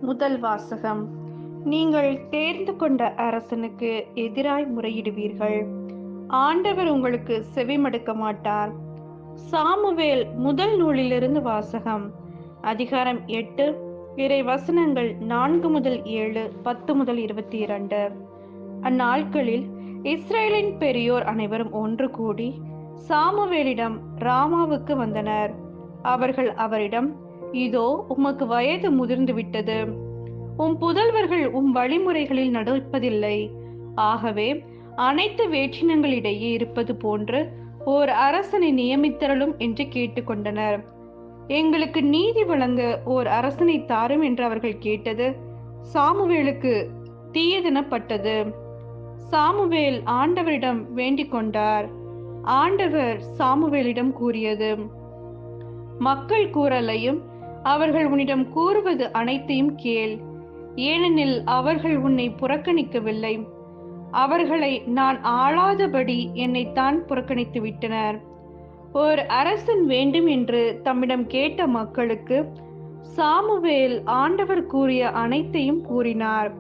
முதல் வாசகம். நீங்கள் தேர்ந்து கொண்ட அரசனுக்கு எதிராய் முறையிடுவீர்கள், ஆண்டவர் உங்களுக்கு செவிமடுக்க மாட்டார். சாமுவேல் முதல் நூலிலிருந்து வாசகம். அதிகாரம் 8, இறை வசனங்கள் 4 முதல் 7, 10 முதல் 22. அந்நாட்களில் இஸ்ரேலின் பெரியோர் அனைவரும் ஒன்று கூடி சாமுவேலிடம் ராமாவுக்கு வந்தனர். அவர்கள் அவரிடம், இதோ உமக்கு வயது முதிர்ந்து விட்டது, உம் புதல்வர்கள் உம் வழிமுறைகளில் நடப்பதில்லை. ஆகவே அனைத்து வேற்றினங்களிடையே இருப்பது போன்று ஓர் அரசனை நியமித்தரலும் என்று கேட்டுக்கொண்டனர். எங்களுக்கு நீதி வழங்க ஓர் அரசனை தாரும் என்று அவர்கள் கேட்டது சாமுவேலுக்கு தீயதெனப்பட்டது. சாமுவேல் ஆண்டவரிடம் வேண்டிக் கொண்டார். ஆண்டவர் சாமுவேலிடம் கூறியது, மக்கள் கூறலையும் அவர்கள் உன்னிடம் கூறுவது அனைத்தையும் கேள். ஏனெனில் அவர்கள் உன்னை புறக்கணிக்கவில்லை, அவர்களை நான் ஆளாதபடி என்னைத்தான் புறக்கணித்து விட்டனர். ஓர் அரசன் வேண்டும் என்று தம்மிடம் கேட்ட மக்களுக்கு சாமுவேல் ஆண்டவர் கூறிய அனைத்தையும் கூறினார்.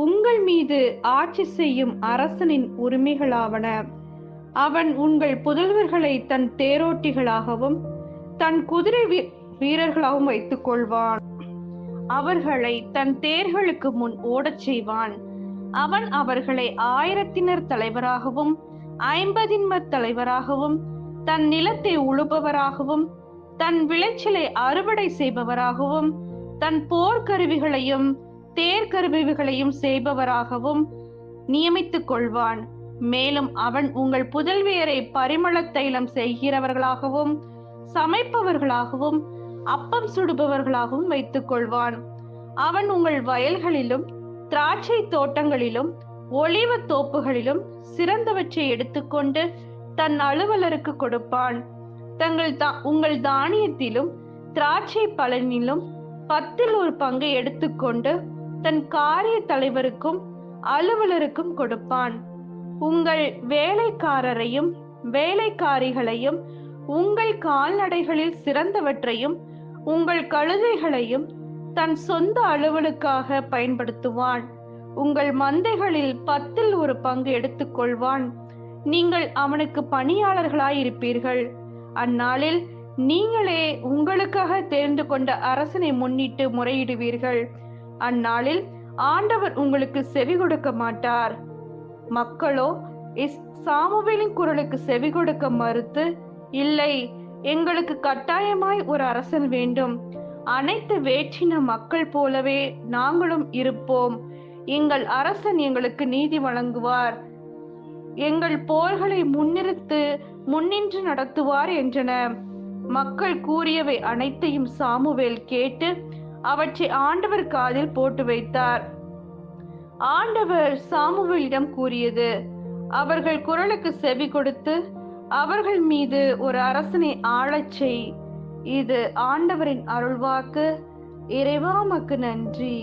உங்கள் மீது ஆட்சி செய்யும் அரசனின் உரிமைகளாவன, அவன் உங்கள் புதல்வர்களை தன் தேரோட்டிகளாகவும் தன் குதிரை வீரர்களாகவும் வைத்துக் கொள்வான். அவர்களை தன் தேர்களுக்கு முன் ஓடச் செய்வான். அவன் அவர்களை 1000 தலைவராகவும் 50 தலைவராகவும் தன் நிலத்தை உழுபவராகவும் தன் விளைச்சலை அறுவடை செய்பவராகவும் தன் போர்க்கருவிகளையும் தேர்கருவிகளையும் செய்பவராகவும் நியமித்துக் கொள்வான். மேலும் அவன் உங்கள் புதல்வியரை பரிமள தைலம் செய்கிறவர்களாகவும் சமைப்பவர்களாகவும் அப்பம் சுடுபவர்களாகவும் வைத்துக் கொள்வான். அவன் உங்கள் வயல்களிலும் திராட்சை தோட்டங்களிலும் ஒலிவ தோப்புகளிலும் சிறந்தவற்றை எடுத்துக்கொண்டு தன் அலுவலருக்கு கொடுப்பான். உங்கள் தானியத்திலும் திராட்சை பலனிலும் 10 ஒரு பங்கை எடுத்துக்கொண்டு தன் காரிய தலைவருக்கும் அலுவலருக்கும் கொடுப்பான். உங்கள் வேலைக்காரரையும் வேலைக்காரிகளையும் உங்கள் கால்நடைகளில் சிறந்தவற்றையும் உங்கள் கழுதைகளையும் தன் சொந்த அலுவலுக்காக பயன்படுத்துவான். உங்கள் மந்தைகளில் 10 ஒரு பங்கு எடுத்துக்கொள்வான். நீங்கள் அவனுக்கு பணியாளர்களாயிருப்பீர்கள். அந்நாளில் நீங்களே உங்களுக்காக தேர்ந்து கொண்ட அரசனை முன்னிட்டு முறையிடுவீர்கள். அந்நாளில் ஆண்டவர் உங்களுக்கு செவி கொடுக்க மாட்டார். மக்களோ சாமுவேலின் குரலுக்கு செவி கொடுக்க மறுத்து, இல்லை, எங்களுக்கு கட்டாயமாய் ஒரு அரசன் வேண்டும், அனைத்து வேற்றின மக்கள் போலவே நாங்களும் இருப்போம், எங்கள் அரசன் எங்களுக்கு நீதி வழங்குவார், எங்கள் போர்களை முன்னின்று நடத்துவார் என்றன. மக்கள் கூறியவை அனைத்தையும் சாமுவேல் கேட்டு அவற்றை ஆண்டவர் காதில் போட்டு வைத்தார். ஆண்டவர் சாமுவேலிடம் கூறியது, அவர்கள் குரலுக்கு செவி கொடுத்து அவர்கள் மீது ஒரு அரசனை ஆளச் செய். இது ஆண்டவரின் அருள்வாக்கு. இறைவா, உமக்கு நன்றி.